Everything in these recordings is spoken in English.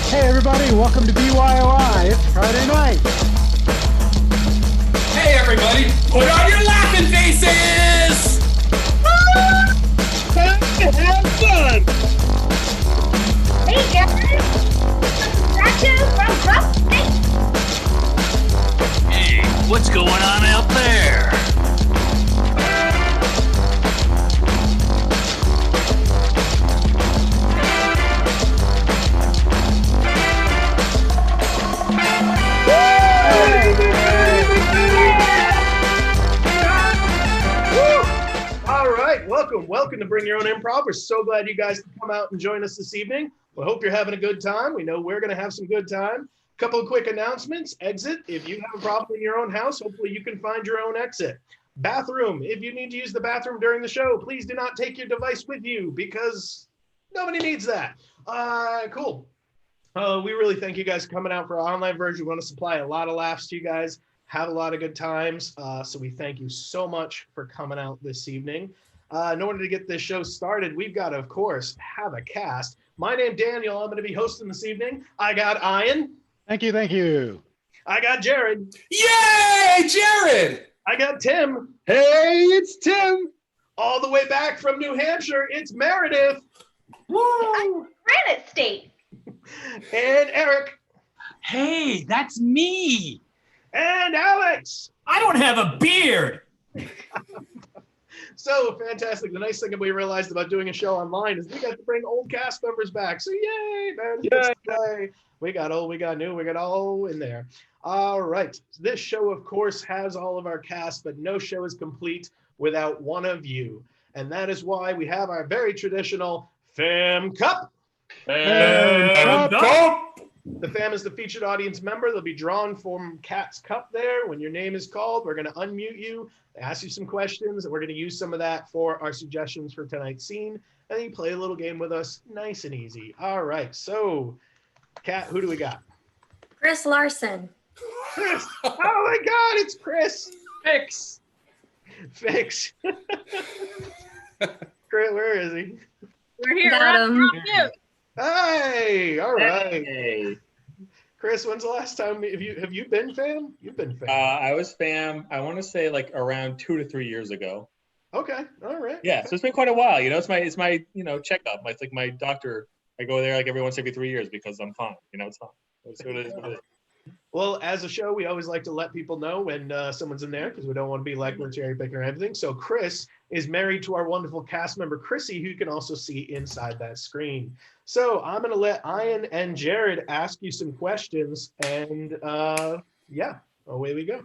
Hey everybody, welcome to BYOI. It's Friday night. Hey everybody, put on your laughing faces! Time to have fun. Hey guys, Nacho from Rough State. Hey, what's going on out there? Welcome to Bring Your Own Improv. We're so glad you guys can come out and join us this evening. We hope you're having a good time. We know we're going to have some good time. Couple of quick announcements. Exit. If you have a problem in your own house, hopefully you can find your own exit. Bathroom. If you need to use the bathroom during the show, please do not take your device with you because nobody needs that. Cool. We really thank you guys for coming out for our online version. We want to supply a lot of laughs to you guys, have a lot of good times. So we thank you so much for coming out this evening. In order to get this show started, we've got to, of course, have a cast. My name's Daniel. I'm going to be hosting this evening. I got Ian. Thank you. I got Jared. Yay, Jared! I got Tim. Hey, it's Tim. All the way back from New Hampshire, it's Meredith. Woo! Granite State. And Eric. Hey, that's me. And Alex. I don't have a beard. So fantastic. The nice thing that we realized about doing a show online is we got to bring old cast members back. So yay, man. Yay. We got old, we got new, we got all in there. All right. This show, of course, has all of our cast, but no show is complete without one of you. And that is why we have our very traditional Fam Cup. Fam Cup. The fam is the featured audience member. They'll be drawn from Cat's Cup there. When your name is called, we're going to unmute you, ask you some questions, and we're going to use some of that for our suggestions for tonight's scene. And then you play a little game with us, nice and easy. All right, so, Cat, who do we got? Chris Larson. Chris. Oh my God, it's Chris. Fix. Chris, where is he? We're here. Got him. Hey, all right. Hey. Chris, when's the last time have you been fam? You've been fam. I was fam, I want to say like around 2 to 3 years ago. Okay, all right. Yeah, so it's been quite a while. You know, it's my checkup. It's like my doctor. I go there like every 3 years because I'm fine. You know, it's fine. It's what it is. Well, as a show, we always like to let people know when someone's in there because we don't want to be like we're cherry picking or everything. So Chris is married to our wonderful cast member, Chrissy, who you can also see inside that screen. So I'm going to let Ian and Jared ask you some questions. And yeah, away we go.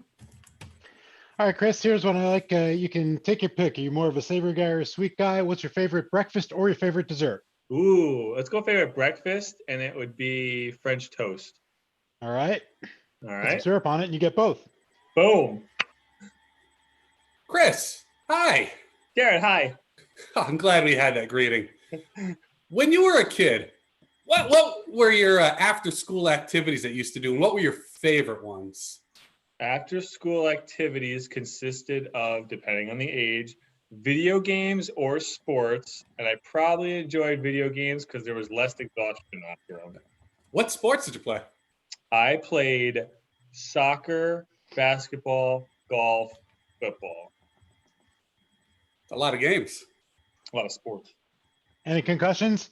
All right, Chris, here's what I like. You can take your pick. Are you more of a savory guy or a sweet guy? What's your favorite breakfast or your favorite dessert? Ooh, let's go favorite breakfast, and it would be French toast. All right. All Put right. some syrup on it and you get both. Boom. Chris, hi. Jared, hi. Oh, I'm glad we had that greeting. When you were a kid, what were your after-school activities that you used to do, and what were your favorite ones? After school activities consisted of, depending on the age, video games or sports, and I probably enjoyed video games because there was less exhaustion after them. What sports did you play? I played soccer, basketball, golf, football. A lot of games. A lot of sports. Any concussions?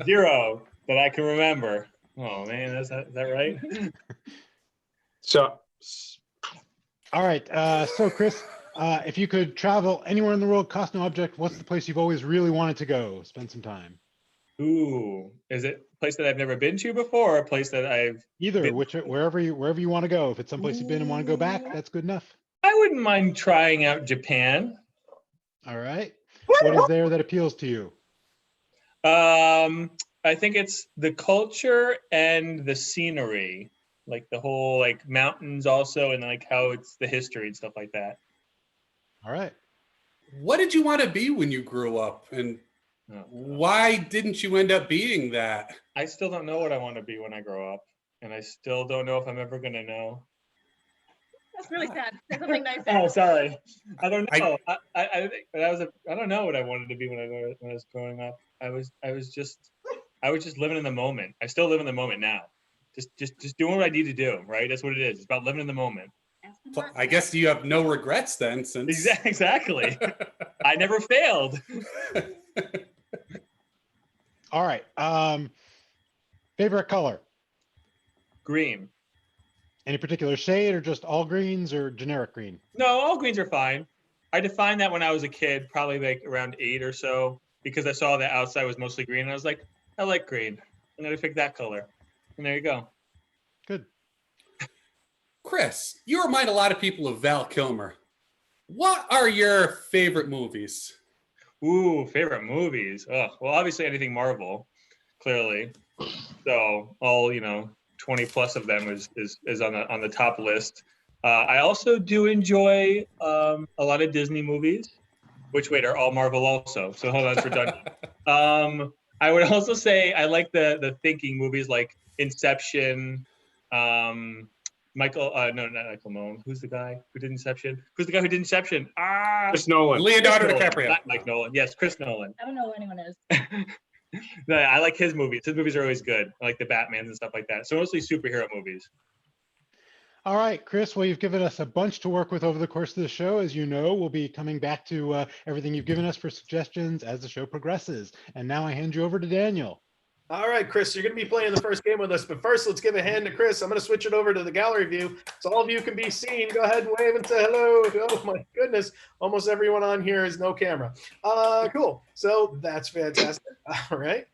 0 that I can remember. Oh man, is that right? So, All right. So Chris, if you could travel anywhere in the world, cost no object, what's the place you've always really wanted to go? Spend some time. Ooh, is it a place that I've never been to before, or a place that I've Either, been... wherever you want to go. If it's someplace you've been and want to go back, that's good enough. I wouldn't mind trying out Japan. All right. What is there that appeals to you? I think it's the culture and the scenery, like the whole like mountains also, and like how it's the history and stuff like that. All right. what did you want to be when you grew up, and why didn't you end up being that? I still don't know what I want to be when I grow up, and I still don't know if I'm ever going to know. That's really sad. Say something nice. Oh, sorry. I don't know. I think I don't know what I wanted to be when I was growing up. I was just living in the moment. I still live in the moment now. Just doing what I need to do, right? That's what it is. It's about living in the moment. I guess you have no regrets then, since Exactly. I never failed. All right. Favorite color? Green. Any particular shade or just all greens or generic green? No, all greens are fine. I defined that when I was a kid, probably like around 8 or so, because I saw the outside was mostly green. And I was like, I like green. I'm going to pick that color. And there you go. Good. Chris, you remind a lot of people of Val Kilmer. What are your favorite movies? Ooh, favorite movies. Oh, well, obviously anything Marvel, clearly. So all 20 plus of them is on the top list. I also do enjoy a lot of Disney movies, which are all Marvel also. So hold on, it's redundant. I would also say I like the thinking movies like Inception. No, not Michael Nolan. Who's the guy who did Inception? Who's the guy who did Inception? Chris Nolan. Leonardo Chris Nolan, DiCaprio. not Mike Nolan. Yes, Chris Nolan. I don't know who anyone is. No, I like his movies. His movies are always good. I like the Batmans and stuff like that. So mostly superhero movies. All right, Chris, well, you've given us a bunch to work with over the course of the show. As you know, we'll be coming back to everything you've given us for suggestions as the show progresses. And now I hand you over to Daniel. All right, Chris, you're going to be playing the first game with us. But first, let's give a hand to Chris. I'm going to switch it over to the gallery view so all of you can be seen. Go ahead and wave and say hello. Oh, my goodness. Almost everyone on here is no camera. Cool. So that's fantastic. All right.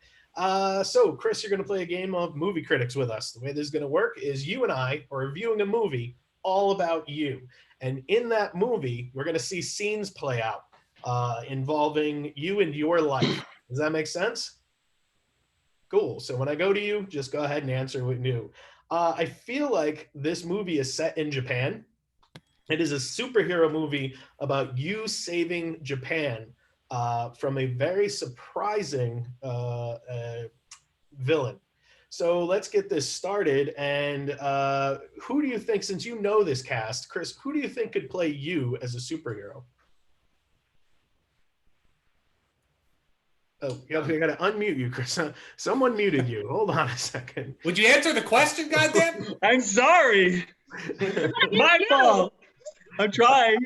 So, Chris, you're going to play a game of movie critics with us. The way this is going to work is you and I are reviewing a movie all about you. And in that movie, we're going to see scenes play out involving you and your life. Does that make sense? Cool. So when I go to you, just go ahead and answer with new. I feel like this movie is set in Japan. It is a superhero movie about you saving Japan from a very surprising villain. So let's get this started. And who do you think, since you know this cast, Chris, who do you think could play you as a superhero? Oh, you got to unmute you, Chris. Someone muted you. Hold on a second. Would you answer the question, goddamn? I'm sorry. My fault. I'm trying.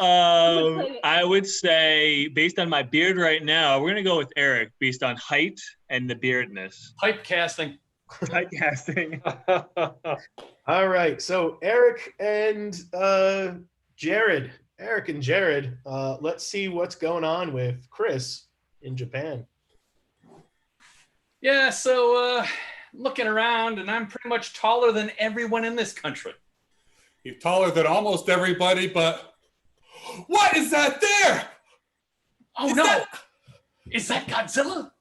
I would say, based on my beard right now, we're gonna go with Eric, based on height and the beardness. Typecasting. Typecasting. All right. So Eric and Jared. Eric and Jared, let's see what's going on with Chris in Japan. Yeah, so looking around, and I'm pretty much taller than everyone in this country. You're taller than almost everybody, but what is that there? Oh, no. Is that Godzilla?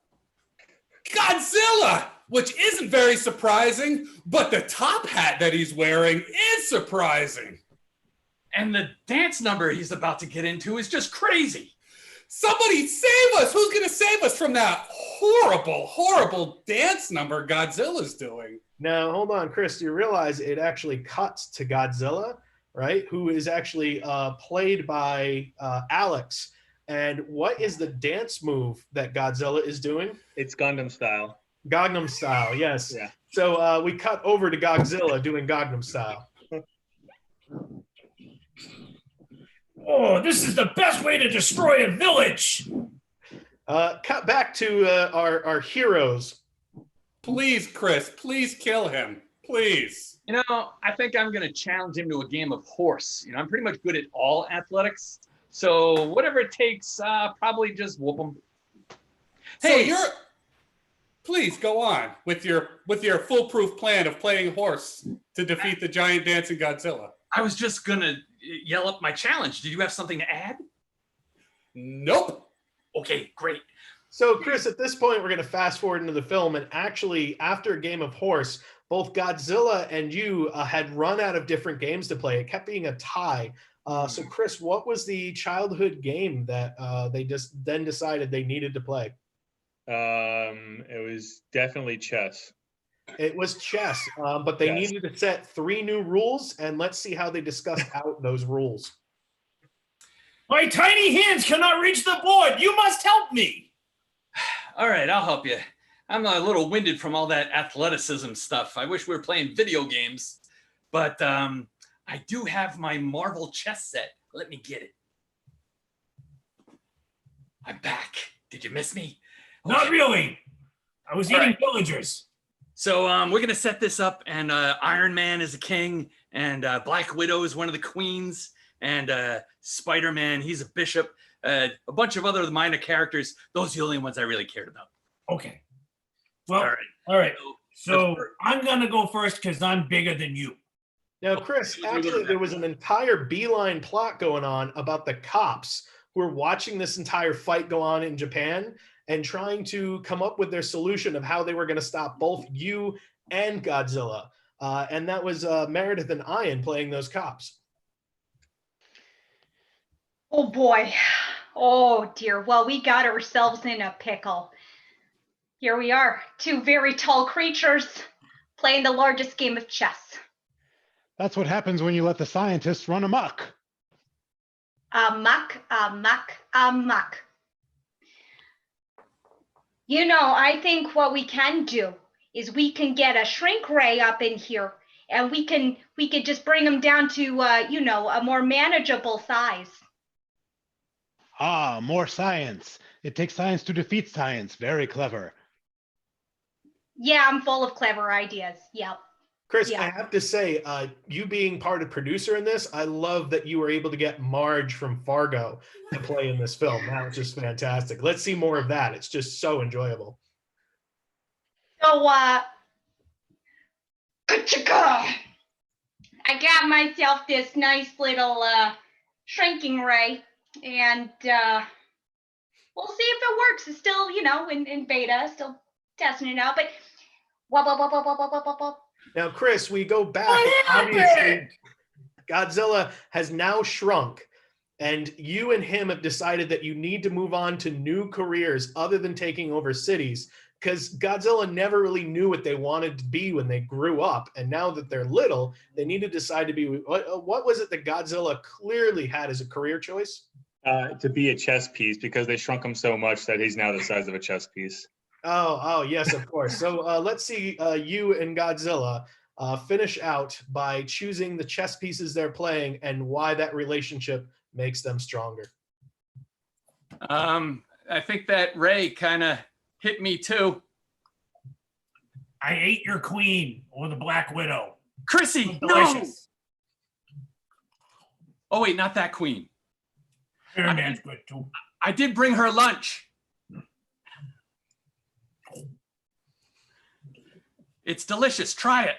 Godzilla, which isn't very surprising, but the top hat that he's wearing is surprising. And the dance number he's about to get into is just crazy. Somebody save us! Who's going to save us from that horrible, horrible dance number Godzilla's doing? Now, hold on, Chris. You realize it actually cuts to Godzilla, right? Who is actually played by Alex. And what is the dance move that Godzilla is doing? It's Gundam style. Gangnam Style, yes. Yeah. So we cut over to Godzilla doing Gangnam Style. Oh, this is the best way to destroy a village. Cut back to our heroes. Please, Chris, please kill him. Please. You know, I think I'm going to challenge him to a game of horse. You know, I'm pretty much good at all athletics. So whatever it takes, probably just whoop him. Hey, please go on with your foolproof plan of playing horse to defeat the giant dancing Godzilla. I was just going to yell up my challenge. Did you have something to add? Nope. Okay, great. So, Chris, at this point, we're going to fast forward into the film. And actually, after a game of horse, both Godzilla and you had run out of different games to play. It kept being a tie. So, Chris, what was the childhood game that they just then decided they needed to play? It was definitely chess. It was chess, but they Yes. needed to set 3 new rules, and let's see how they discussed out those rules. My tiny hands cannot reach the board. You must help me. All right, I'll help you. I'm a little winded from all that athleticism stuff. I wish we were playing video games, but I do have my Marvel chess set. Let me get it. I'm back. Did you miss me? Not really. I was All eating right. villagers. So we're gonna set this up, and Iron Man is the king, and Black Widow is one of the queens, and Spider-Man, he's a bishop. A bunch of other minor characters. Those are the only ones I really cared about. Okay. Well, All right. all right. So That's- I'm gonna go first because I'm bigger than you. Now, Chris, actually, there was an entire beeline plot going on about the cops who were watching this entire fight go on in Japan and trying to come up with their solution of how they were going to stop both you and Godzilla. And that was Meredith and Ian playing those cops. Oh boy. Oh dear. Well, we got ourselves in a pickle. Here we are, 2 very tall creatures playing the largest game of chess. That's what happens when you let the scientists run amok. Amok, amok, amok. You know, I think what we can do is we can get a shrink ray up in here, and we could just bring them down to you know, a more manageable size. Ah, more science. It takes science to defeat science. Very clever. Yeah, I'm full of clever ideas. Yep. Chris, Yeah. I have to say, you being part of producer in this, I love that you were able to get Marge from Fargo to play in this film. That was just fantastic. Let's see more of that. It's just so enjoyable. So, ka-chicka. I got myself this nice little shrinking ray, and we'll see if it works. It's still, you know, in beta, still testing it out. But wop, wop, wop, wop, wop, wop, wop, wop. Now, Chris, we go back. What Obviously, happened? Godzilla has now shrunk, and you and him have decided that you need to move on to new careers other than taking over cities, because Godzilla never really knew what they wanted to be when they grew up. And now that they're little, they need to decide to be, what was it that Godzilla clearly had as a career choice? To be a chess piece, because they shrunk him so much that he's now the size of a chess piece. Oh, yes, of course. So let's see you and Godzilla finish out by choosing the chess pieces they're playing and why that relationship makes them stronger. I think that Ray kind of hit me too. I ate your queen, or the Black Widow. Chrissy, no! Delicious. Oh wait, not that queen. Iron Man's good too. I did bring her lunch. It's delicious. Try it.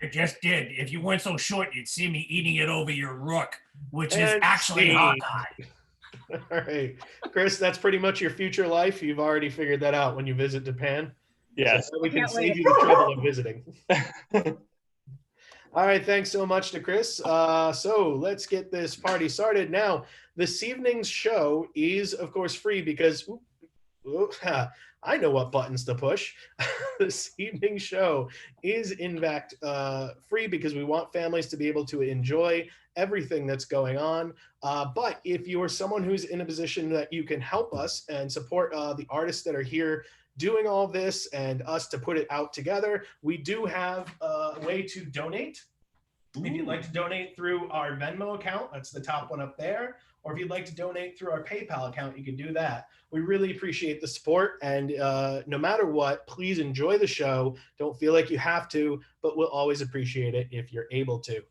I just did. If you weren't so short, you'd see me eating it over your rook, which is And actually Steve. Hawkeye. All right, Chris, that's pretty much your future life. You've already figured that out when you visit Japan. Yes. So we can Can't save wait. you the trouble of visiting. All right, thanks so much to Chris. So let's get this party started. Now, this evening's show is, of course, free because I know what buttons to push. This evening's show is, in fact, free because we want families to be able to enjoy everything that's going on. But if you are someone who's in a position that you can help us and support the artists that are here doing all this and us to put it out together, we do have a way to donate. If you'd like to donate through our Venmo account, that's the top one up there, or if you'd like to donate through our PayPal account, you can do that. We really appreciate the support, and no matter what, please enjoy the show. Don't feel like you have to, but we'll always appreciate it if you're able to.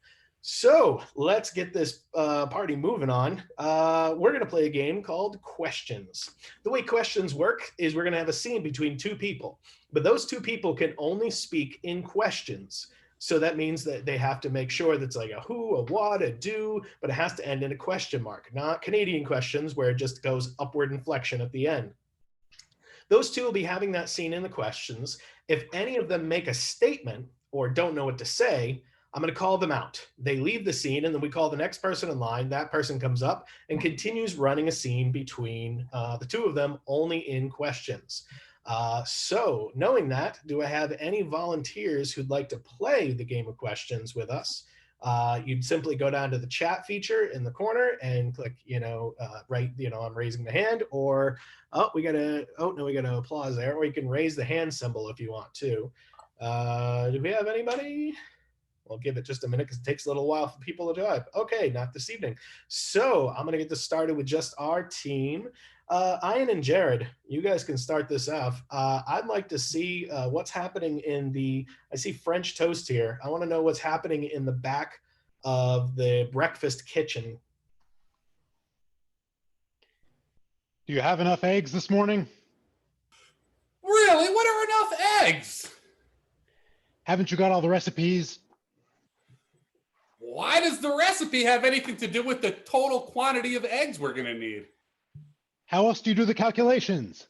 So let's get this party moving on. We're going to play a game called Questions. The way questions work is we're going to have a scene between 2 people, but those 2 people can only speak in questions. So that means that they have to make sure that's like a who, a what, a do, but it has to end in a question mark, not Canadian questions where it just goes upward inflection at the end. Those 2 will be having that scene in the questions. If any of them make a statement or don't know what to say, I'm going to call them out. They leave the scene, and then we call the next person in line. That person comes up and continues running a scene between the 2 of them, only in questions. So knowing that, do I have any volunteers who'd like to play the game of questions with us? You'd simply go down to the chat feature in the corner and click, write, I'm raising the hand, or, we got to applause there, or you can raise the hand symbol if you want to. Do we have anybody? We'll give it just a minute because it takes a little while for people to type. Okay, not this evening. So I'm going to get this started with just our team. Ian and Jared, you guys can start this off. I'd like to see what's happening I see French toast here. I want to know what's happening in the back of the breakfast kitchen. Do you have enough eggs this morning? Really? What are enough eggs? Haven't you got all the recipes? Why does the recipe have anything to do with the total quantity of eggs we're going to need? How else do you do the calculations?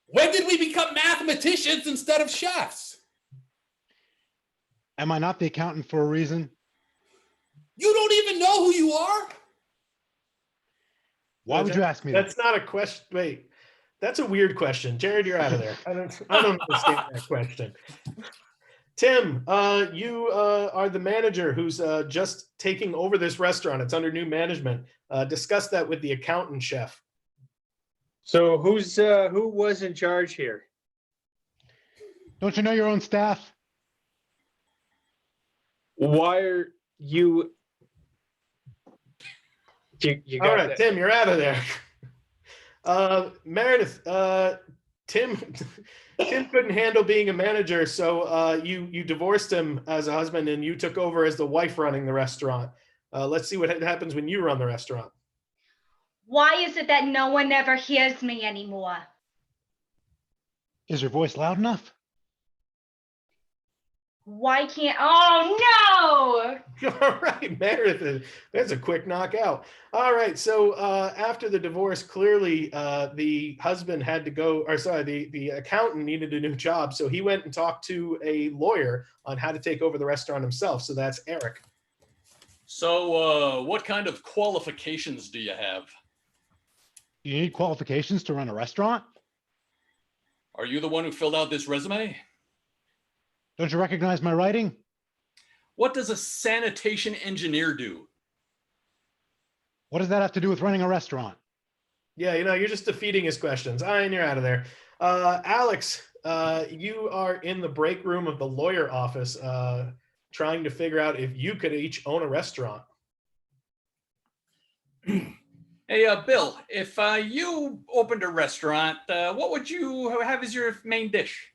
When did we become mathematicians instead of chefs? Am I not the accountant for a reason? You don't even know who you are? Why would you ask me that? That's not a question. Wait, that's a weird question. Jared, you're out of there. I don't understand that question. Tim, you are the manager who's just taking over this restaurant. It's under new management. Discuss that with the accountant chef. So who was in charge here? Don't you know your own staff? Why are you? You got All right, that. Tim, you're out of there. Meredith, Tim couldn't handle being a manager, so you divorced him as a husband and you took over as the wife running the restaurant. Let's see what happens when you run the restaurant. Why is it that no one ever hears me anymore? Is your voice loud enough? Why can't, oh no! All right, Meredith, that's a quick knockout. All right, so after the divorce, clearly the husband had to go, or sorry, the accountant needed a new job. So he went and talked to a lawyer on how to take over the restaurant himself. So that's Eric. So what kind of qualifications do you have? Do you need qualifications to run a restaurant? Are you the one who filled out this resume? Don't you recognize my writing? What does a sanitation engineer do? What does that have to do with running a restaurant? Yeah, you're just defeating his questions. And you're out of there. Alex, you are in the break room of the lawyer office trying to figure out if you could each own a restaurant. Hey, Bill, if you opened a restaurant, what would you have as your main dish?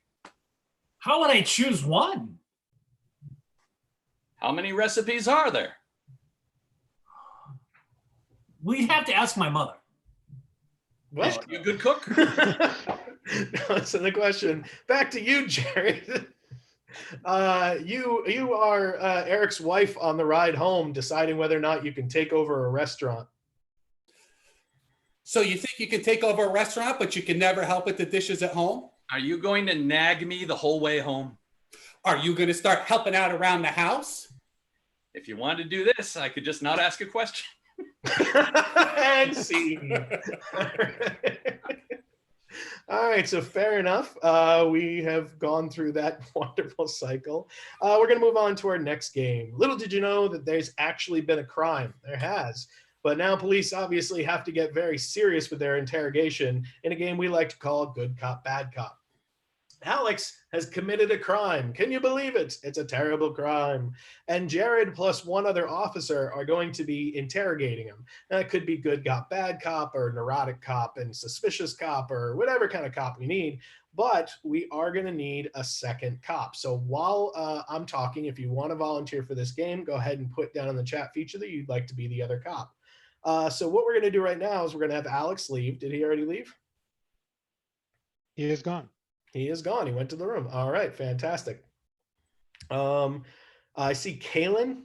How would I choose one? How many recipes are there? We'd have to ask my mother. What? Are you a good cook? So the question, back to you, Jared. You are Eric's wife on the ride home, deciding whether or not you can take over a restaurant. So you think you can take over a restaurant, but you can never help with the dishes at home? Are you going to nag me the whole way home? Are you going to start helping out around the house? If you wanted to do this, I could just not ask a question. And scene. All right, so fair enough. We have gone through that wonderful cycle. We're going to move on to our next game. Little did you know that there's actually been a crime. There has. But now police obviously have to get very serious with their interrogation in a game we like to call Good Cop, Bad Cop. Alex has committed a crime. Can you believe it? It's a terrible crime. And Jared plus one other officer are going to be interrogating him. That could be good cop, bad cop, or neurotic cop and suspicious cop, or whatever kind of cop we need. But we are going to need a second cop. So while I'm talking, if you want to volunteer for this game, go ahead and put down in the chat feature that you'd like to be the other cop. So what we're going to do right now is we're going to have Alex leave. Did he already leave? He is gone. He is gone. He went to the room. All right, fantastic. I see Kaylin.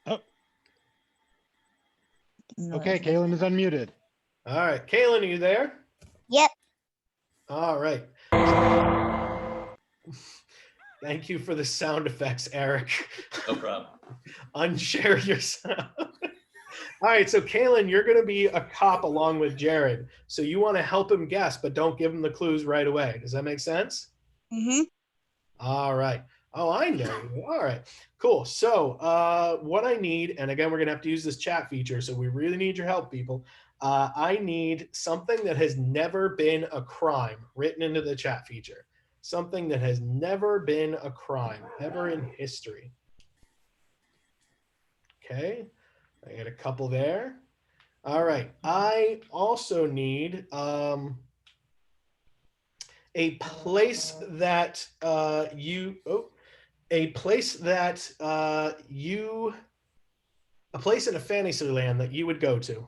Oh. Okay, Kaylin is unmuted. All right, Kaylin, are you there? Yep. All right. Thank you for the sound effects, Eric. No problem. Unshare your sound. All right, so Kaylin, you're going to be a cop along with Jared. So you want to help him guess, but don't give him the clues right away. Does that make sense? Mm-hmm. All right. Oh, I know. All right, cool. So what I need, and again, we're going to have to use this chat feature, so we really need your help, people. I need something that has never been a crime written into the chat feature. Something that has never been a crime, ever in history. Okay, I got a couple there. All right, I also need a place that a place in a fantasy land that you would go to.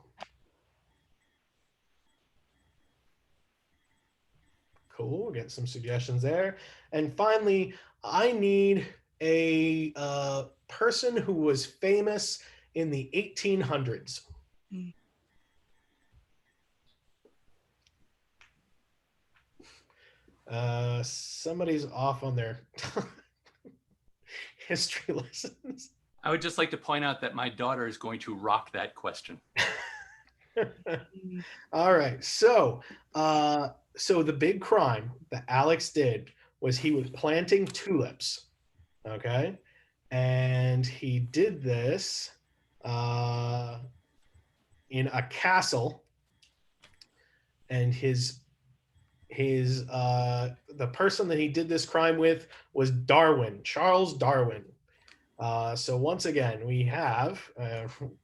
Cool, get some suggestions there. And finally, I need a person who was famous in the 1800s. Somebody's off on their history lessons. I would just like to point out that my daughter is going to rock that question. All right, so the big crime that Alex did was he was planting tulips, okay, and he did this in a castle, and the person that he did this crime with was Darwin, Charles Darwin. So once again, we have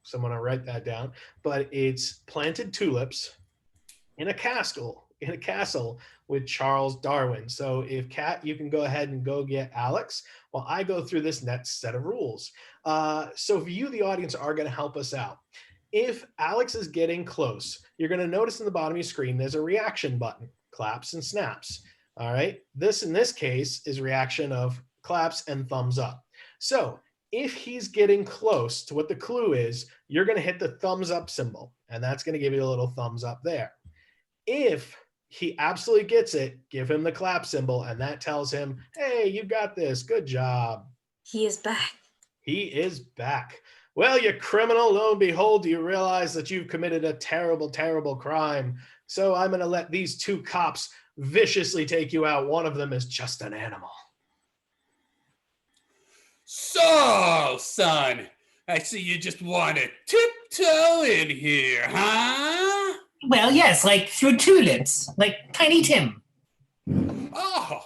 someone will write that down, but it's planted tulips in a castle with Charles Darwin. So if Kat, you can go ahead and go get Alex while I go through this next set of rules. So you, the audience, are going to help us out. If Alex is getting close, you're going to notice in the bottom of your screen, there's a reaction button, claps and snaps. All right. This, in this case, is reaction of claps and thumbs up. So if he's getting close to what the clue is, you're going to hit the thumbs up symbol, and that's going to give you a little thumbs up there. If he absolutely gets it, give him the clap symbol, and that tells him, hey, you got this. Good job. He is back. He is back. Well, you criminal, lo and behold, you realize that you've committed a terrible, terrible crime. So I'm going to let these two cops viciously take you out. One of them is just an animal. So, son, I see you just want to tiptoe in here, huh? Well, yes, like through tulips, like Tiny Tim. Oh,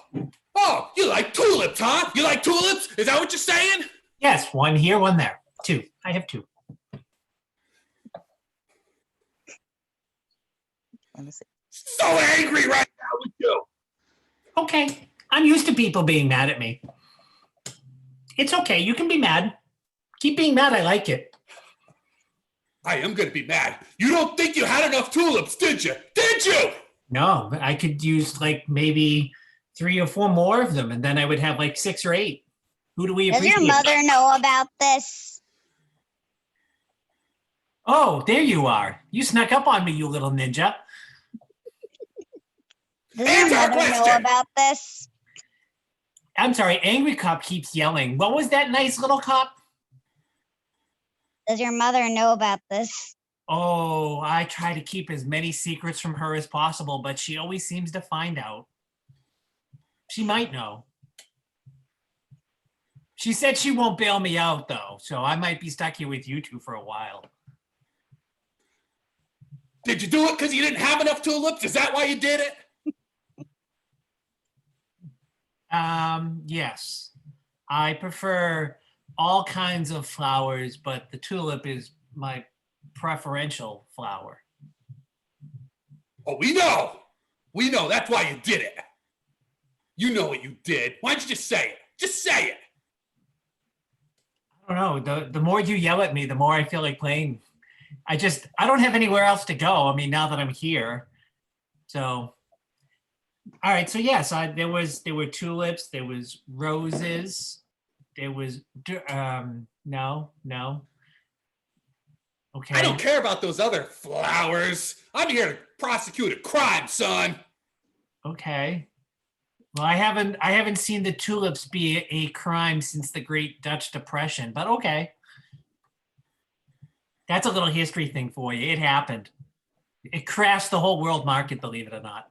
you like tulips, huh? You like tulips? Is that what you're saying? Yes, one here, one there. Two. I have two. So angry right now with you. Okay, I'm used to people being mad at me. It's okay, you can be mad. Keep being mad, I like it. I am going to be mad. You don't think you had enough tulips, did you? Did you? No, but I could use like maybe 3 or 4 more of them, and then I would have like 6 or 8. Who do we Does appreciate? your mother know about this? Oh, there you are. You snuck up on me, you little ninja. Does Answer your our mother know question. about this? I'm sorry, Angry Cop keeps yelling. What was that nice little cop? Does your mother know about this? Oh, I try to keep as many secrets from her as possible, but she always seems to find out. She might know. She said she won't bail me out, though, so I might be stuck here with you two for a while. Did you do it because you didn't have enough tulips? Is that why you did it? Yes. I prefer all kinds of flowers, but the tulip is my preferential flower. Oh, we know. We know. That's why you did it. You know what you did. Why don't you just say it? Just say it. I don't know. The more you yell at me, the more I feel like playing. I don't have anywhere else to go. I mean, now that I'm here. So, all right. So yes, there were tulips, there was roses, there was, no. Okay. I don't care about those other flowers. I'm here to prosecute a crime, son. Okay. Well, I haven't seen the tulips be a crime since the Great Dutch Depression, but okay. That's a little history thing for you. It happened. It crashed the whole world market, believe it or not.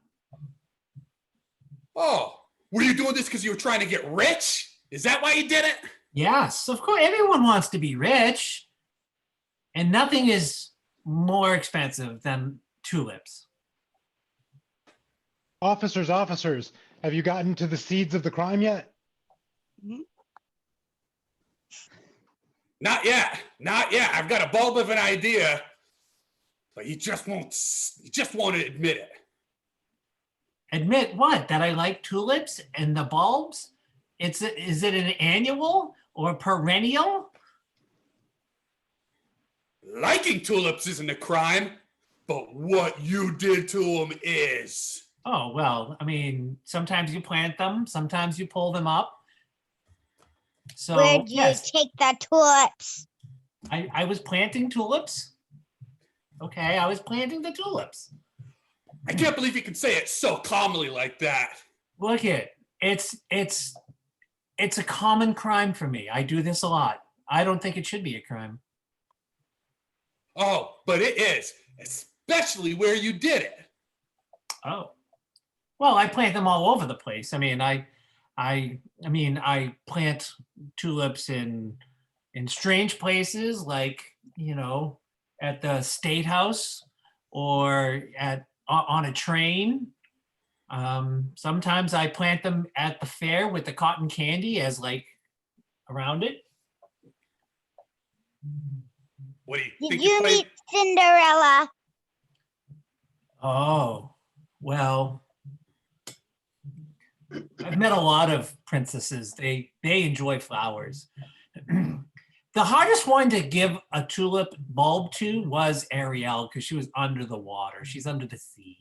Oh, were you doing this because you were trying to get rich? Is that why you did it? Yes, of course. Everyone wants to be rich. And nothing is more expensive than tulips. Officers, have you gotten to the seeds of the crime yet? Not yet. I've got a bulb of an idea, but he just won't admit it. Admit what? That I like tulips and the bulbs? Is it an annual or perennial? Liking tulips isn't a crime, but what you did to them is. Oh, well, I mean, sometimes you plant them, sometimes you pull them up. So, Where'd you yes, take the tulips? I was planting tulips. Okay, I was planting the tulips. I can't believe you can say it so calmly like that. Look it. It's a common crime for me. I do this a lot. I don't think it should be a crime. Oh, but it is, especially where you did it. Oh. Well, I plant them all over the place. I mean, I plant tulips in strange places, like, you know, at the State House or on a train. Sometimes I plant them at the fair with the cotton candy as like around it. What do you Did think you meet Cinderella? Oh, well, I've met a lot of princesses. They enjoy flowers. The hardest one to give a tulip bulb to was Ariel because she was under the water. She's under the sea.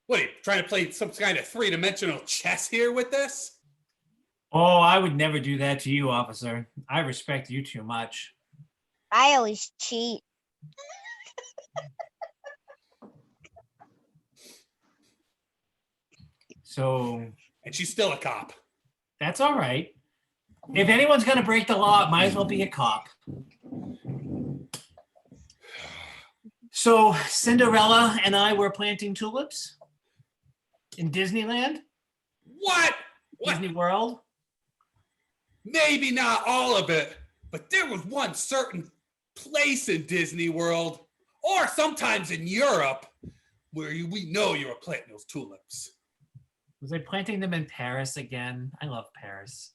What, are you trying to play some kind of three-dimensional chess here with this? Oh, I would never do that to you, officer. I respect you too much. I always cheat. So And she's still a cop. that's all right. If anyone's going to break the law, it might as well be a cop. So Cinderella and I were planting tulips in Disneyland, What? Disney World. Maybe not all of it, but there was one certain place in Disney World, or sometimes in Europe, where we know you were planting those tulips. Was I planting them in Paris again? I love Paris.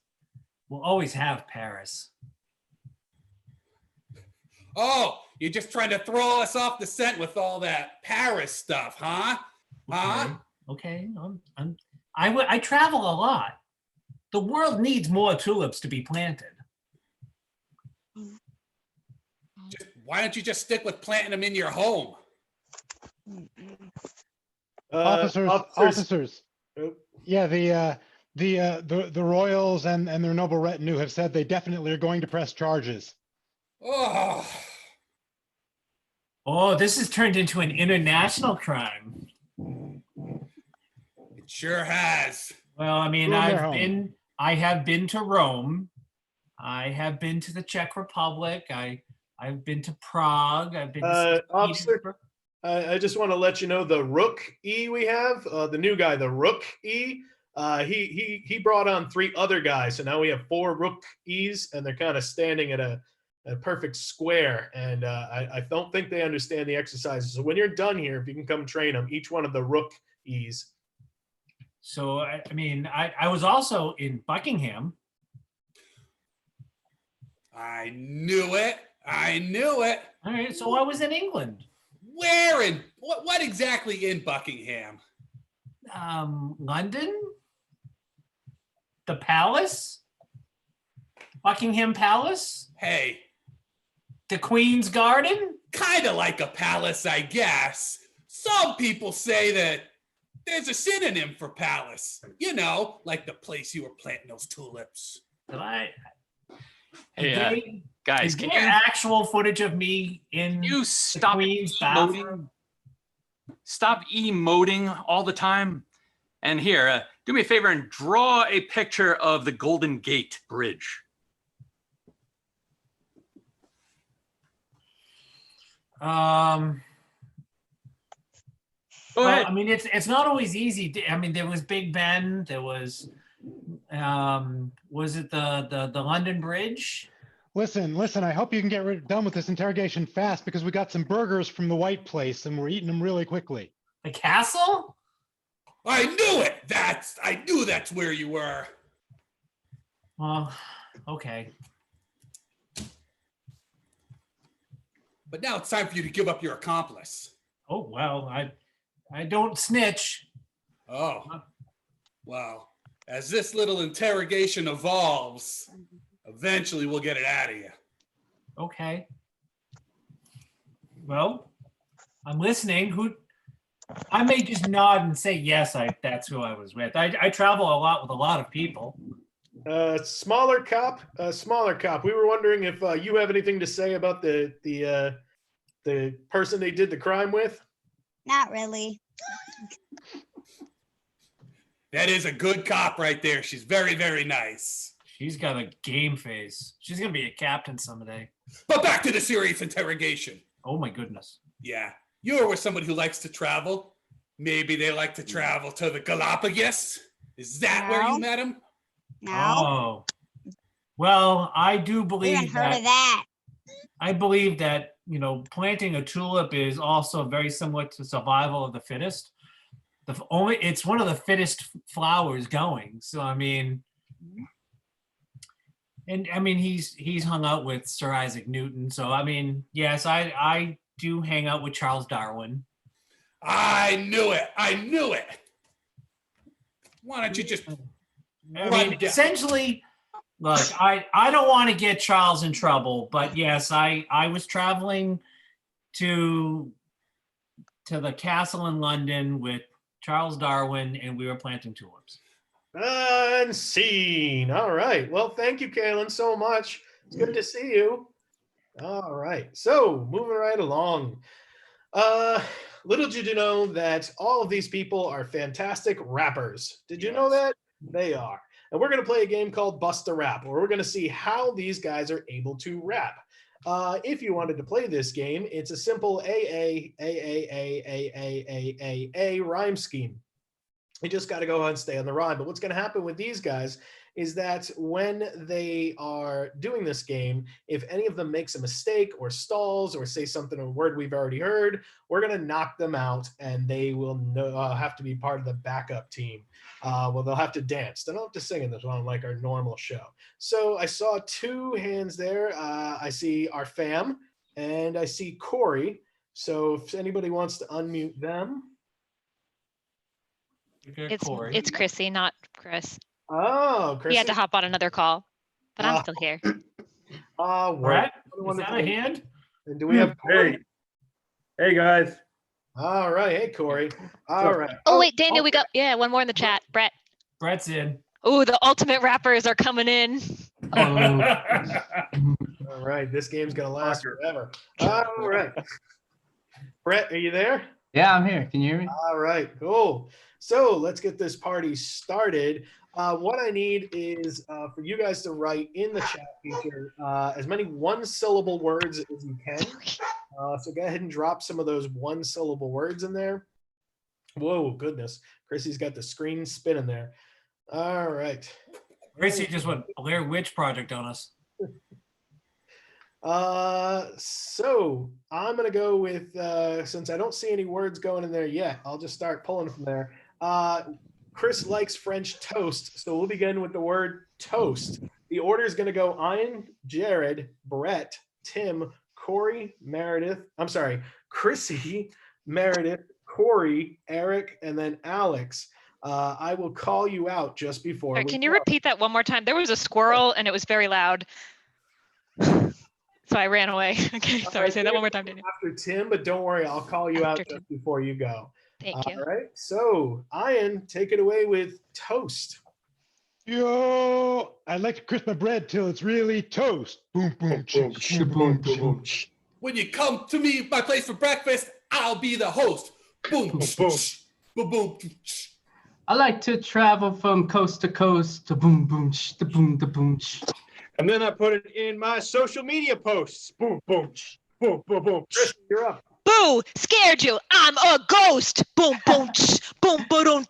We'll always have Paris. Oh, you're just trying to throw us off the scent with all that Paris stuff, huh? Huh? Okay. I travel a lot. The world needs more tulips to be planted. Why don't you just stick with planting them in your home? Officers. Oh. Yeah, the royals and their noble retinue have said they definitely are going to press charges. Oh, Oh, this has turned into an international crime. it sure has. Well, I mean, Ruin their home. I have been to Rome. I have been to the Czech Republic. I've been to Prague. I've been to St. Officer, Petersburg. I just want to let you know the Rook E we have, the new guy, the Rook E. He brought on 3 other guys, so now we have 4 Rook E's, and they're kind of standing at a perfect square. And I don't think they understand the exercises. So when you're done here, if you can come train them, each one of the Rook E's. So, I mean, I was also in Buckingham. I knew it. All right, so I was in England. Where in what exactly in Buckingham? London, the palace, Buckingham Palace, Hey, the Queen's Garden. kind of like a palace, I guess. Some people say that there's a synonym for palace. You know, like the place you were planting those tulips. Did I? Hey, guys, is can there you actual footage of me in you the stop Queen's emoting? bathroom? Stop emoting all the time. And here, do me a favor and draw a picture of the Golden Gate Bridge. Go Well, ahead. I mean, it's not always easy. I mean, there was Big Ben. There was it the London Bridge? Listen, I hope you can get done with this interrogation fast because we got some burgers from the White Place and we're eating them really quickly. The castle? I knew it. I knew that's where you were. Well, okay. But now it's time for you to give up your accomplice. Oh, well, I don't snitch. Oh, well, as this little interrogation evolves, eventually we'll get it out of you. Okay. Well, I'm listening. I may just nod and say yes. That's who I was with. I travel a lot with a lot of people. Smaller cop. We were wondering if you have anything to say about the person they did the crime with. Not really. That is a good cop right there. She's very, very nice. She's got a game face. She's gonna be a captain someday. But back to the serious interrogation. Oh my goodness. Yeah, you're with somebody who likes to travel. Maybe they like to travel to the Galapagos. Is that where No. you met him? No. Oh. Well, I do We believe haven't heard of that. I believe that, planting a tulip is also very similar to survival of the fittest. It's one of the fittest flowers going. So, I mean, he's hung out with Sir Isaac Newton. So, I mean, yes, I do hang out with Charles Darwin. I knew it. Why don't you just Essentially, look, I don't want to get Charles in trouble, but yes, I was traveling to the castle in London with Charles Darwin, and we were planting tulips. Unseen. All right. Well, thank you, Kaylin, so much. It's good to see you. All right. So moving right along. Little did you know that all of these people are fantastic rappers. Did you know that? They are. And we're going to play a game called Bust a Rap, where we're going to see how these guys are able to rap. If you wanted to play this game, it's a simple A rhyme scheme. You just got to go ahead and stay on the rhyme. But what's going to happen with these guys is that when they are doing this game, if any of them makes a mistake or stalls or say something, a word we've already heard, we're going to knock them out and they will have to be part of the backup team. Well, they'll have to dance. They don't have to sing in this one like our normal show. So I saw two hands there. I see our fam and I see Corey. So if anybody wants to unmute them. It's Chrissy, not Chris. Oh, Chris. He had to hop on another call, but I'm still here. Brett, is that a hand? And do we have Corey? Hey guys. All right. Hey, Corey. All right. Oh, wait, Daniel, we got, one more in the chat. Brett's in. Oh, the ultimate rappers are coming in. All right. This game's going to last forever. All right. Brett, are you there? Yeah, I'm here. Can you hear me? All right. Cool. So let's get this party started. What I need is for you guys to write in the chat feature as many one-syllable words as you can. So go ahead and drop some of those one-syllable words in there. Whoa, goodness. Chrissy's got the screen spinning there. All right. Chrissy just went Blair Witch Project on us. So I'm going to go with, since I don't see any words going in there yet, I'll just start pulling from there. Chris likes French toast, so we'll begin with the word toast. The order is going to go Ian, Jared, Brett, Tim, Corey, Meredith. I'm sorry, Chrissy, Meredith, Corey, Eric, and then Alex. I will call you out just before. Sorry, can you repeat that one more time? There was a squirrel and it was very loud. So I ran away. Okay, sorry, say that one more time, Daniel. After Tim, but don't worry, I'll call you out just before you go. Thank you. All right, so Ian, take it away with toast. Yo, I like to crisp my bread till it's really toast. Boom, boom, boom, boom, boom. When you come to me, my place for breakfast, I'll be the host. Boom, boom, boom, boom. I like to travel from coast to coast to boom, boom, to boom, to boom. And then I put it in my social media posts. Boom, boom. boom, boom, boom. Chris, you're up. Boo! Scared you. I'm a ghost. Boom, boom, boom, boom,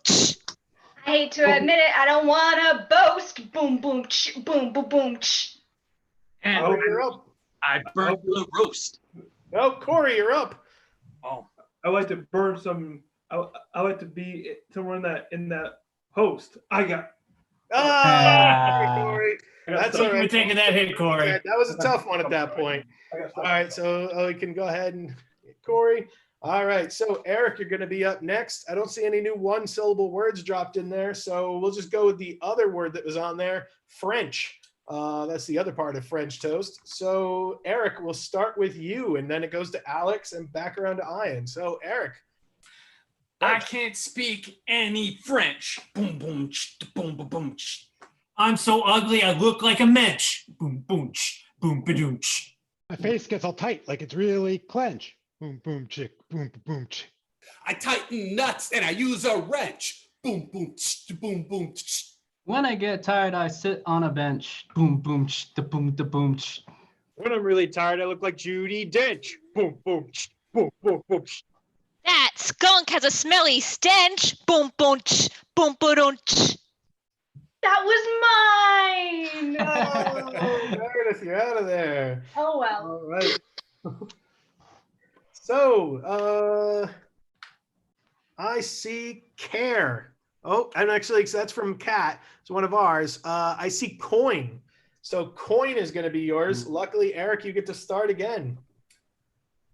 I hate to admit it, I don't want to boast. Boom, boom, boom, boom, boom. And Oh, you're up. I burned the roast. No, Corey, you're up. Oh, I like to burn some. I like to be somewhere in that host. I got. Corey. That's Thank all you for right. taking that hit, Corey. That was a tough one at that point. All right, so we can go ahead and Corey. All right, so Eric, you're going to be up next. I don't see any new one-syllable words dropped in there, so we'll just go with the other word that was on there, French. That's the other part of French toast. So Eric, we'll start with you, and then it goes to Alex and back around to Ian. So Eric. I can't speak any French. Boom, boom, boom, boom, boom. I'm so ugly, I look like a mensch. Boom, boom, boom, ba-doom. My face gets all tight, like it's really clench. Boom, boom, chick, boom, boom, chick. I tighten nuts and I use a wrench. Boom, boom, boom, boom. When I get tired, I sit on a bench. Boom, boom, da boom, da boom. When I'm really tired, I look like Judy Dench. Boom, boom, boom, boom, boom. That skunk has a smelly stench. Boom, boom, boom, boom. That was mine. Oh, Meredith, you're out of there. Oh, well. All right. So, I see care. Oh, and actually, that's from Kat. It's one of ours. I see coin. So coin is going to be yours. Luckily, Eric, you get to start again.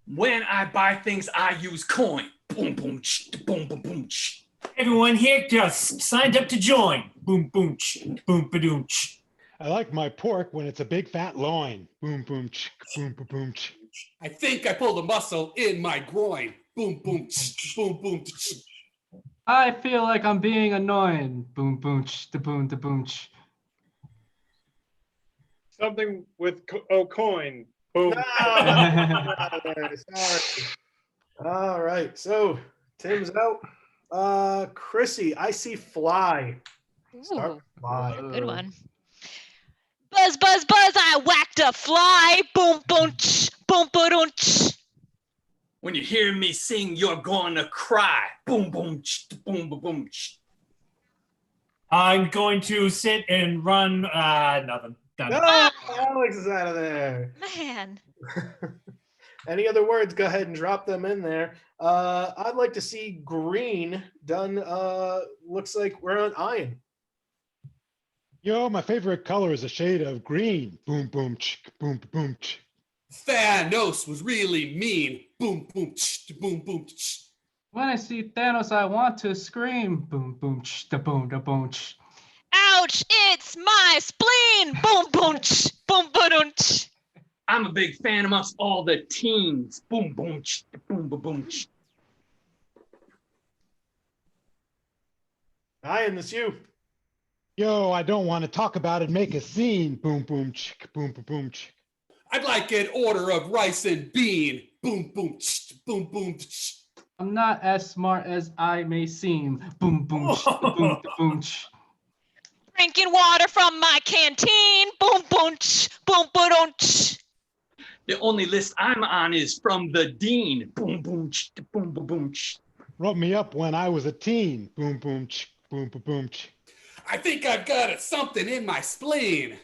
When I buy things, I use coin. Boom, boom, boom, boom, boom. Everyone here just signed up to join. Boom, boom, boom, ba-doom. I like my pork when it's a big fat loin. Boom, boom, boom, boom, boom. I think I pulled a muscle in my groin. Boom, boom, boom, boom. I feel like I'm being annoying. Boom, boom, da boom, da boom. Something with coin. Boom. Sorry. All right. So Tim's out. Chrissy, I see fly. Start with fly. Good one. Buzz, buzz, buzz, I whacked a fly. Boom, boom, boom, boom. When you hear me sing, you're gonna cry. Boom, boom, boom, boom, boom. I'm going to sit and run. Nothing. Done. No, Alex is out of there. Man. Any other words? Go ahead and drop them in there. I'd like to see green done. Looks like we're on Ian. Yo, my favorite color is a shade of green. Boom, boom, boom, boom. Thanos was really mean. Boom, boom, boom, boom. When I see Thanos, I want to scream. Boom, boom, da boom, da boom. Ouch, it's my spleen. Boom, boom, boom, boom. I'm a big fan amongst all the teens. Boom, boom, boom, boom, boom. Ian, that's you. Yo, I don't want to talk about it. Make a scene. Boom, boom, boom, boom, boom. I'd like an order of rice and bean. Boom, boom, boom, boom. I'm not as smart as I may seem. Boom, boom, da boom, da boom. Drinking water from my canteen. Boom, boom, boom, boom. The only list I'm on is from the dean. Boom, boom, boom, boom, boom. Wrote me up when I was a teen. Boom, boom, boom, boom, boom. I think I've got something in my spleen.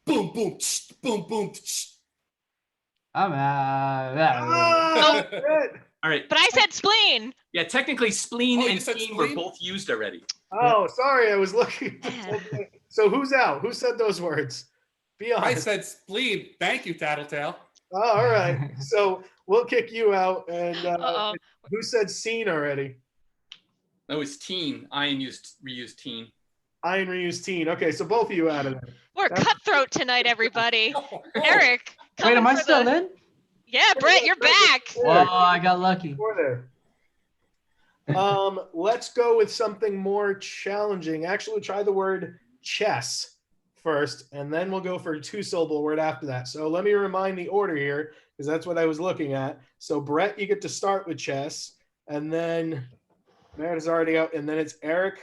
Boom, boom, boom, boom. I'm out. All right. But I said spleen. Yeah, technically spleen Oh, you and said spleen were spleen? both used already. Oh, sorry, I was looking. So who's out? Who said those words? Be I honest. said spleen. Thank you, Tattletale. Oh, all right. So we'll kick you out. And Uh-oh. who said scene already? That was teen. Ian reused teen. Ian reused teen. Okay, so both of you out of there. We're cutthroat tonight, everybody. Eric. Wait, am I coming for still the- in? Yeah, Brett, you're back. Oh, I got lucky. Before there. Let's go with something more challenging. Actually, try the word chess first, and then we'll go for a two-syllable word after that. So let me remind the order here, because that's what I was looking at. So Brett, you get to start with chess, and then Matt is already out, and then it's Eric.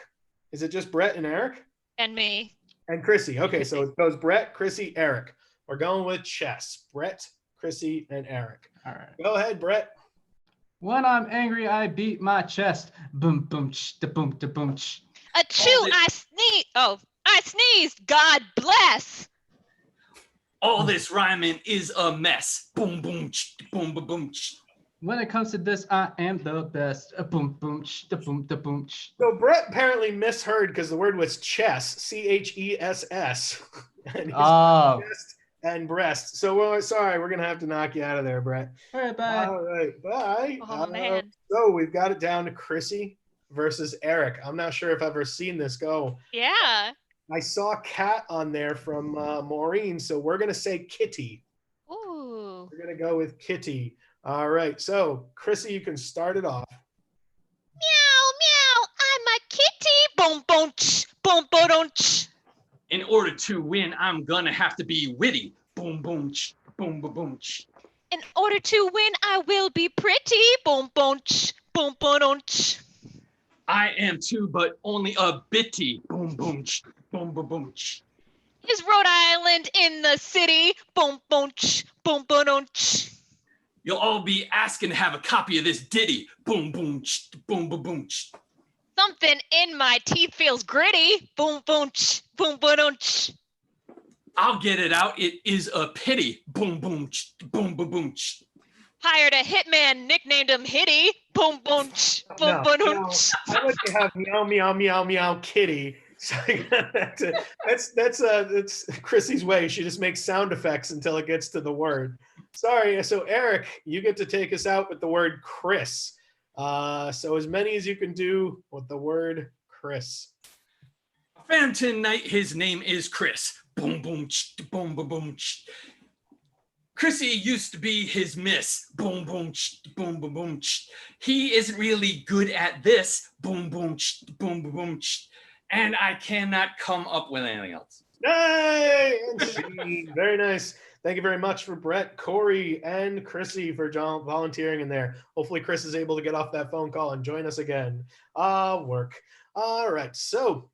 Is it just Brett and Eric? And me. And Chrissy. Okay, so it goes Brett, Chrissy, Eric. We're going with chess. Brett, Chrissy, and Eric. All right. Go ahead, Brett. When I'm angry, I beat my chest. Boom, boom, da boom, da boom. Achoo, I sneeze. Oh, I sneezed. God bless. All this rhyming is a mess. Boom, boom, boom, boom, boom. When it comes to this, I am the best. Boom, boom, da boom, da boom. So Brett apparently misheard because the word was chess, CHESS, and he's chest and breast. So we're sorry, we're gonna have to knock you out of there, Brett. All right, bye. All right, bye. Oh, man. So we've got it down to Chrissy versus Eric. I'm not sure if I've ever seen this go. Yeah. I saw Cat on there from Maureen, so we're gonna say Kitty. Ooh. We're gonna go with Kitty. All right, so Chrissy, you can start it off. Meow, meow. I'm a kitty. Boom, boom, boom, boom, boom. In order to win, I'm gonna have to be witty. Boom, boom, boom, boom, boom. In order to win, I will be pretty. Boom, boom, boom, boom, boom. I am too, but only a bitty. Boom, boom, boom, boom, boom. Is Rhode Island in the city? Boom, boom, boom, boom, boom. You'll all be asking to have a copy of this ditty. Boom, boom, boom, boom, boom. Something in my teeth feels gritty. Boom, boom, boom, boom, boom. I'll get it out. It is a pity. Boom, boom, boom, boom, boom. Hired a hitman, nicknamed him Hitty. Boom, boom, boom, boom, boom. I like to have meow, meow, meow, meow, kitty. So that's Chrissy's way. She just makes sound effects until it gets to the word. Sorry. So Eric, you get to take us out with the word Chris. So as many as you can do with the word Chris. I found tonight. His name is Chris. Boom, boom, boom, boom, boom. Chrissy used to be his miss. Boom, boom, boom, boom, boom. He isn't really good at this. Boom, boom, boom, boom, boom. And I cannot come up with anything else. Hey! Very nice. Thank you very much for Brett, Corey, and Chrissy for volunteering in there. Hopefully Chris is able to get off that phone call and join us again. Work. All right, so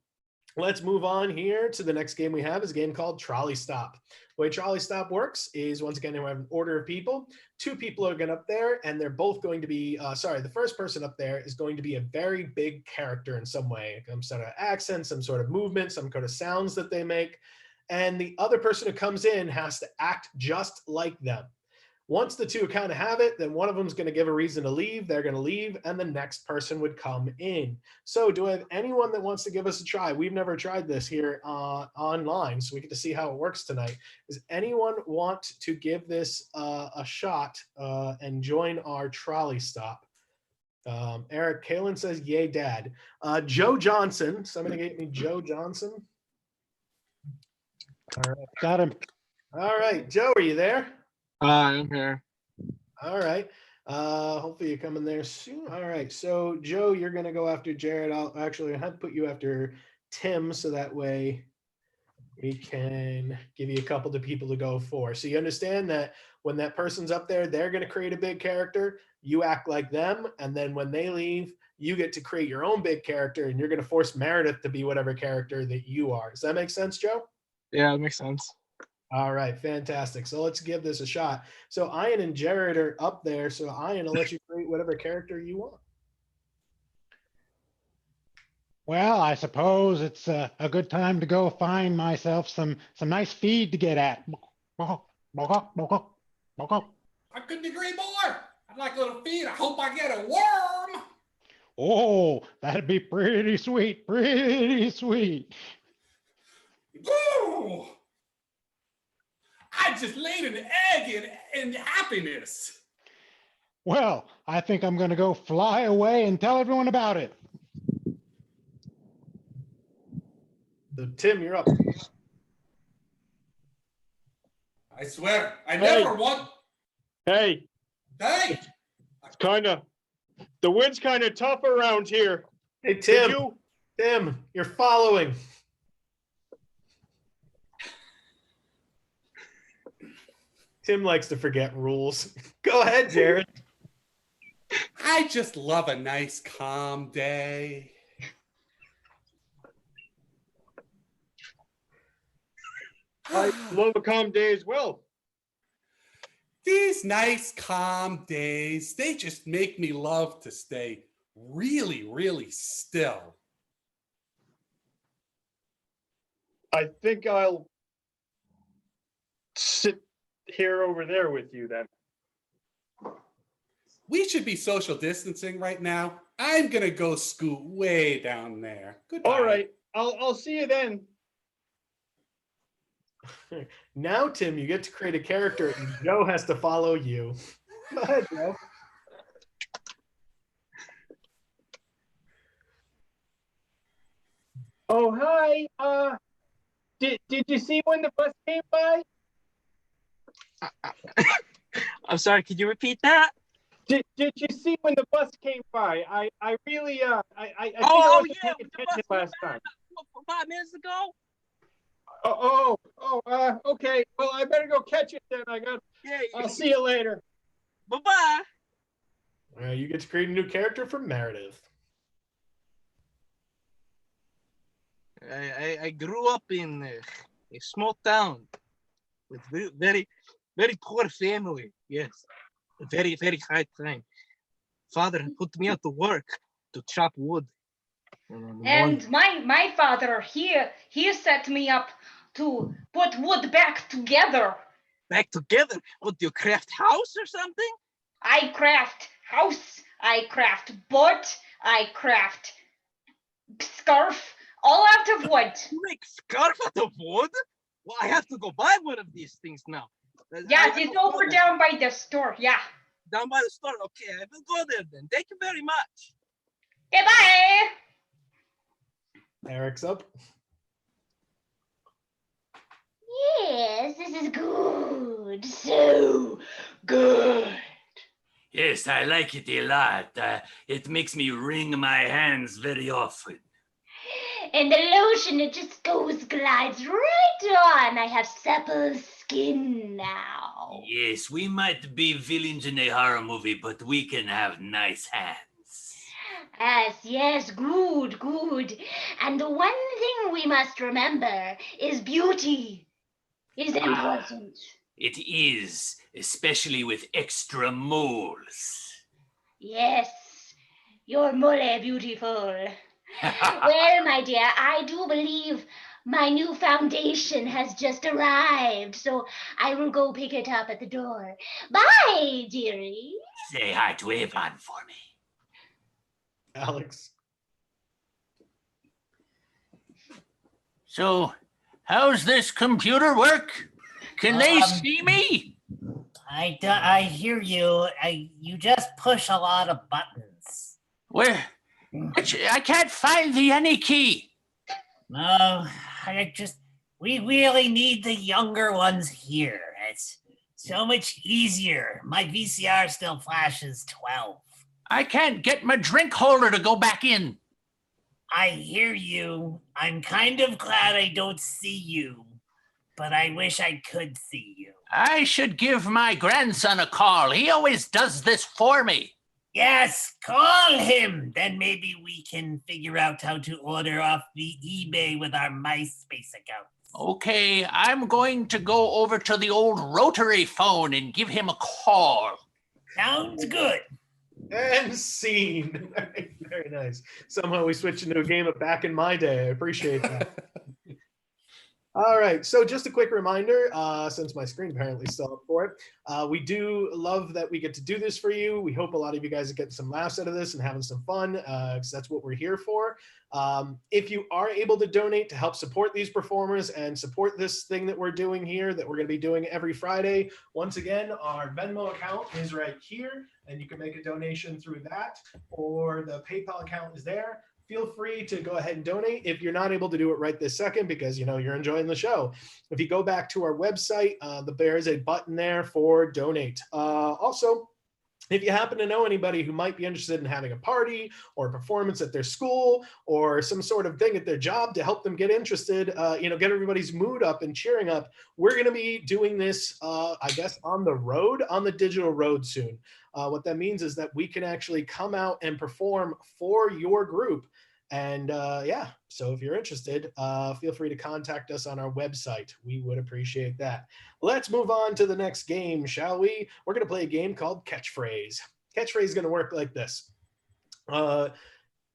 let's move on here to the next game we have is a game called Trolley Stop. The way Trolley Stop works is, once again, we have an order of people. 2 people are going up there, and they're both going to be, the first person up there is going to be a very big character in some way, some sort of accent, some sort of movement, some kind of sounds that they make. And the other person who comes in has to act just like them. Once the 2 kind of have it, then one of them is going to give a reason to leave. They're going to leave, and the next person would come in. So do I have anyone that wants to give us a try? We've never tried this here online, so we get to see how it works tonight. Does anyone want to give this a shot and join our Trolley Stop? Eric Kalen says, yay, Dad. Joe Johnson. Somebody get me Joe Johnson. All right. Got him. All right. Joe, are you there? I'm here. All right. Hopefully you're coming there soon. All right. So Joe, you're gonna go after Jared. I'll actually have to put you after Tim, so that way we can give you a couple of people to go for. So you understand that when that person's up there, they're gonna create a big character. You act like them, and then when they leave, you get to create your own big character, and you're gonna force Meredith to be whatever character that you are. Does that make sense, Joe? Yeah, that makes sense. All right, fantastic. So let's give this a shot. So Ian and Jared are up there. So Ian, I'll let you create whatever character you want. Well, I suppose it's a good time to go find myself some nice feed to get at. I couldn't agree more. I'd like a little feed. I hope I get a worm. Oh, that'd be pretty sweet, pretty sweet. Ooh. I just laid an egg in happiness. Well, I think I'm going to go fly away and tell everyone about it. So Tim, you're up. I swear, I never Hey. want. Hey, Hey, the wind's kind of tough around here. Hey, Did Tim, you're following. Tim likes to forget rules. Go ahead, Jared. I just love a nice, calm day. I love a calm day as well. These nice, calm days, they just make me love to stay really, really still. I think I'll sit here over there with you then. We should be social distancing right now. I'm gonna go scoot way down there. Goodbye. All right, I'll see you then. Now, Tim, you get to create a character, and Joe has to follow you. Go ahead, Joe. Oh, hi. Did you see when the bus came by? I'm sorry, could you repeat that? Did you see when the bus came by? I really I think I Oh, wasn't yeah, paying the attention bus last time. 5 minutes ago? Okay. Well, I better go catch it then. I'll see you later. Bye-bye. You get to create a new character from Meredith. I grew up in a small town with very, very poor family. Yes, a very, very hard time. Father put me out to work to chop wood. And my father, he set me up to put wood back together. Back together? What, do you craft house or something? I craft house, I craft boat, I craft scarf, all out of wood. You make scarf out of wood? Well, I have to go buy one of these things now. Yes, it's over down by the store, yeah. Down by the store? Okay, I will go there then. Thank you very much. Goodbye. Eric's up. Yes, this is good. So good. Yes, I like it a lot. It makes me wring my hands very often. And the lotion, it just glides right on. I have supple skin now. Yes, we might be villains in a horror movie, but we can have nice hands. Yes, good. And the one thing we must remember is beauty is important. It is, especially with extra moles. Yes, you're mole beautiful. Well, my dear, I do believe my new foundation has just arrived, so I will go pick it up at the door. Bye, dearie. Say hi to Avon for me. Alex. So, how's this computer work? Can they see me? I hear you. You just push a lot of buttons. Where? I can't find the any key. No, we really need the younger ones here. It's so much easier. My VCR still flashes 12. I can't get my drink holder to go back in. I hear you. I'm kind of glad I don't see you, but I wish I could see you. I should give my grandson a call. He always does this for me. Yes, call him. Then maybe we can figure out how to order off the eBay with our MySpace account. Okay, I'm going to go over to the old rotary phone and give him a call. Sounds good. And scene. Very nice. Somehow we switched into a game of back in my day. I appreciate that. All right, so just a quick reminder, since my screen apparently still up for it, we do love that we get to do this for you. We hope a lot of you guys are getting some laughs out of this and having some fun, because that's what we're here for. If you are able to donate to help support these performers and support this thing that we're doing here, that we're going to be doing every Friday, once again, our Venmo account is right here, and you can make a donation through that, or the PayPal account is there. Feel free to go ahead and donate if you're not able to do it right this second because you're enjoying the show. If you go back to our website, there is a button there for donate. Also, if you happen to know anybody who might be interested in having a party or a performance at their school or some sort of thing at their job to help them get interested, get everybody's mood up and cheering up, we're going to be doing this, I guess, on the digital road soon. What that means is that we can actually come out and perform for your group And yeah, so if you're interested, feel free to contact us on our website. We would appreciate that. Let's move on to the next game, shall we? We're going to play a game called Catchphrase. Catchphrase is going to work like this.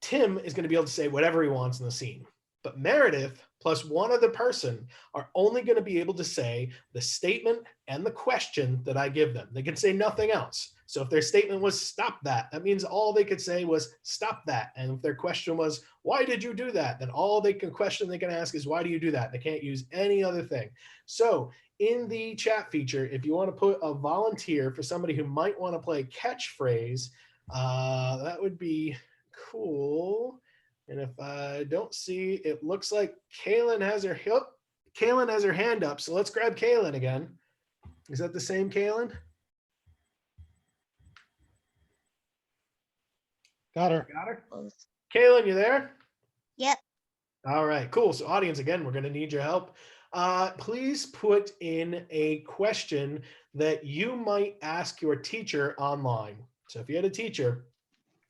Tim is going to be able to say whatever he wants in the scene, but Meredith plus one other person are only going to be able to say the statement and the question that I give them. They can say nothing else. So if their statement was stop that, that means all they could say was stop that. And if their question was, why did you do that? Then all they can ask is, why do you do that? They can't use any other thing. So in the chat feature, if you want to put a volunteer for somebody who might want to play Catchphrase, that would be cool. And if I don't see, it looks like Kaylin has her hand up. So let's grab Kaylin again. Is that the same Kaylin? Got her. Got her. Kaylin, you there? Yep. All right, cool. So audience, again, we're going to need your help. Please put in a question that you might ask your teacher online. So if you had a teacher,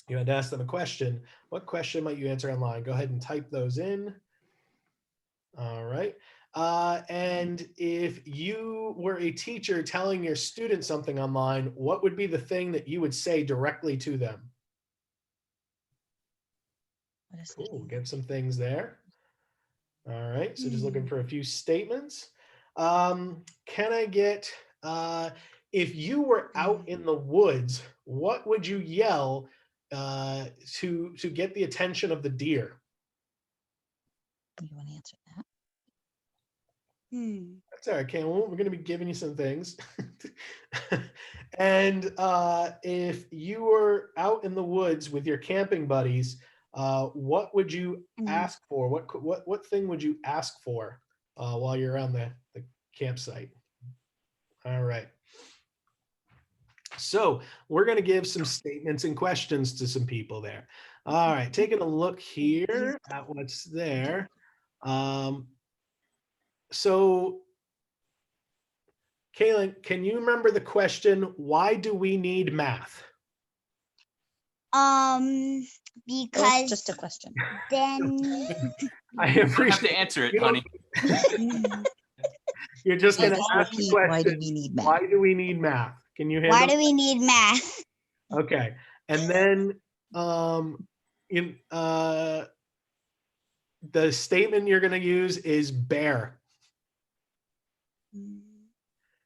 you had to ask them a question. What question might you answer online? Go ahead and type those in. All right. And if you were a teacher telling your students something online, what would be the thing that you would say directly to them? Cool, get some things there. All right, so just looking for a few statements. Can I get, if you were out in the woods, what would you yell to get the attention of the deer? You want to answer that? That's all right, Cameron. We're going to be giving you some things. And if you were out in the woods with your camping buddies, what would you ask for? What thing would you ask for while you're around the campsite? All right. So we're going to give some statements and questions to some people there. All right, taking a look here at what's there. So, Kaylin, can you remember the question, why do we need math? Because It's just a question. then I You have appreciate to answer it, you don't- honey. You're just going to Just ask the repeat, question, why do we need math? why do we need math? Can you handle why do we need math? Okay. And then the statement you're going to use is bear.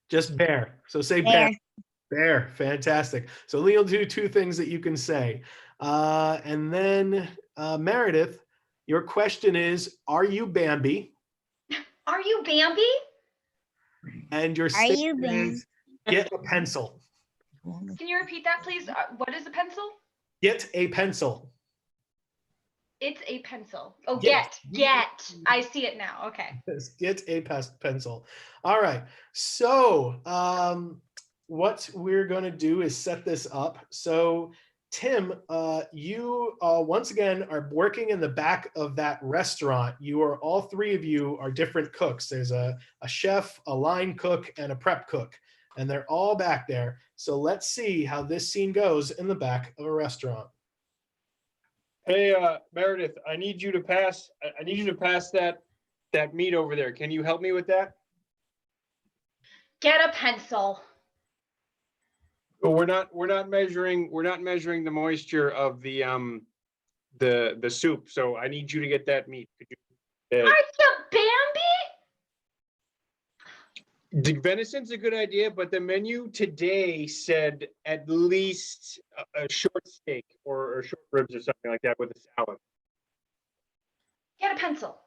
Just bear. So say bear. Bear. Fantastic. So Lee'll do two things that you can say. And then Meredith, your question is, are you Bambi? Are you Bambi? And your Are you statement Bambi? is, get a pencil. Can you repeat that, please? What is a pencil? Get a pencil. It's a pencil. Oh, Get. get. I see it now. Okay. Yes, get a pencil. All right. So what we're going to do is set this up. So Tim, you once again are working in the back of that restaurant. All three of you are different cooks. There's a chef, a line cook, and a prep cook, and they're all back there. So let's see how this scene goes in the back of a restaurant. Hey, Meredith, I need you to pass that meat over there. Can you help me with that? Get a pencil. Well, we're not measuring the moisture of the soup. So I need you to get that meat. Could you, Are you Bambi? the venison's a good idea, but the menu today said at least a short steak or short ribs or something like that with a salad. Get a pencil.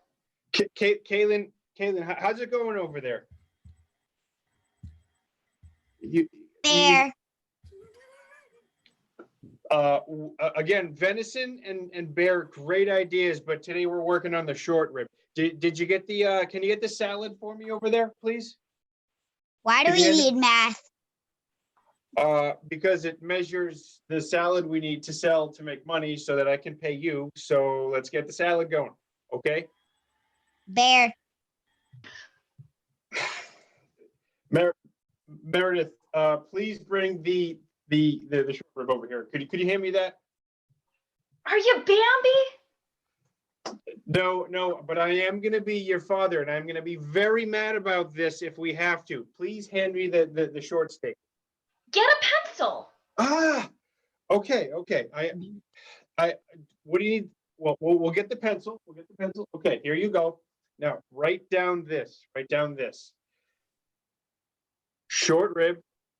Kaylin, how's it going over there? Bear. Again, venison and bear, great ideas, but today we're working on the short rib. Did you get the, can you get the salad for me over there, please? Why do we need math? Because it measures the salad we need to sell to make money so that I can pay you. So let's get the salad going, okay? Bear. Meredith, please bring the short rib over here. Could you hand me that? Are you Bambi? No, but I am going to be your father, and I'm going to be very mad about this if we have to. Please hand me the short stick. Get a pencil. Okay. What do you need? Well, we'll get the pencil. We'll get the pencil. Okay, here you go. Now, write down this. Short rib,